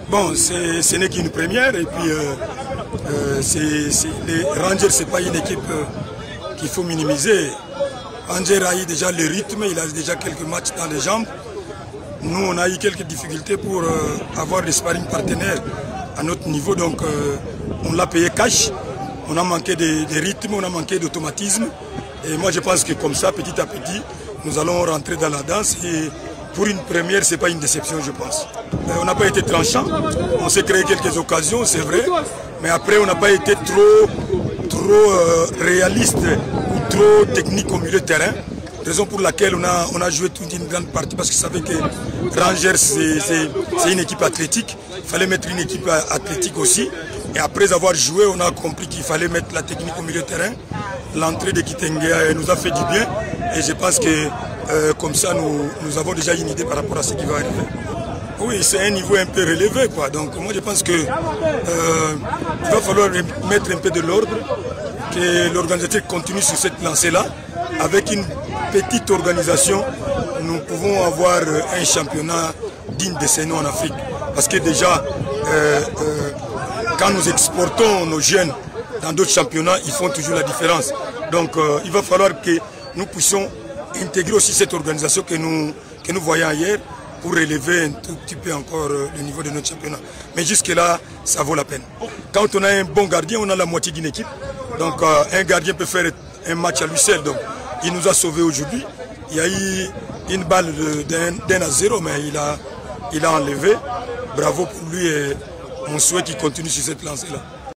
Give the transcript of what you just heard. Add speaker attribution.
Speaker 1: Bon, ce n'est qu'une première et puis les Rangers, ce n'est pas une équipe qu'il faut minimiser. Rangers a eu déjà le rythme, il a déjà quelques matchs dans les jambes. Nous, on a eu quelques difficultés pour avoir des sparring partenaires à notre niveau, donc on l'a payé cash. On a manqué de rythme, on a manqué d'automatisme. Et moi, je pense que comme ça, petit à petit, nous allons rentrer dans la danse. Et pour une première, ce n'est pas une déception, je pense. On n'a pas été tranchant. On s'est créé quelques occasions, c'est vrai. Mais après, on n'a pas été trop réaliste ou trop technique au milieu de terrain. Raison pour laquelle on a joué toute une grande partie parce que je savais que Rangers, c'est une équipe athlétique. Il fallait mettre une équipe athlétique aussi. Et après avoir joué, on a compris qu'il fallait mettre la technique au milieu de terrain. L'entrée de Kitenge nous a fait du bien. Et je pense que comme ça, nous avons déjà une idée par rapport à ce qui va arriver. Oui, c'est un niveau un peu relevé, quoi. Donc moi, je pense qu'il va falloir mettre un peu de l'ordre, que l'organisateur continue sur cette lancée-là. Avec une petite organisation, nous pouvons avoir un championnat digne de ce nom en Afrique. Parce que déjà, quand nous exportons nos jeunes dans d'autres championnats, ils font toujours la différence. Donc il va falloir que nous puissions intégrer aussi cette organisation que nous voyons hier pour relever un tout petit peu encore le niveau de notre championnat. Mais jusque-là, ça vaut la peine. Quand on a un bon gardien, on a la moitié d'une équipe. Donc un gardien peut faire un match à lui seul. Donc il nous a sauvés aujourd'hui. Il y a eu une balle d'1-0, mais il a enlevé. Bravo pour lui et on souhaite qu'il continue sur cette lancée-là.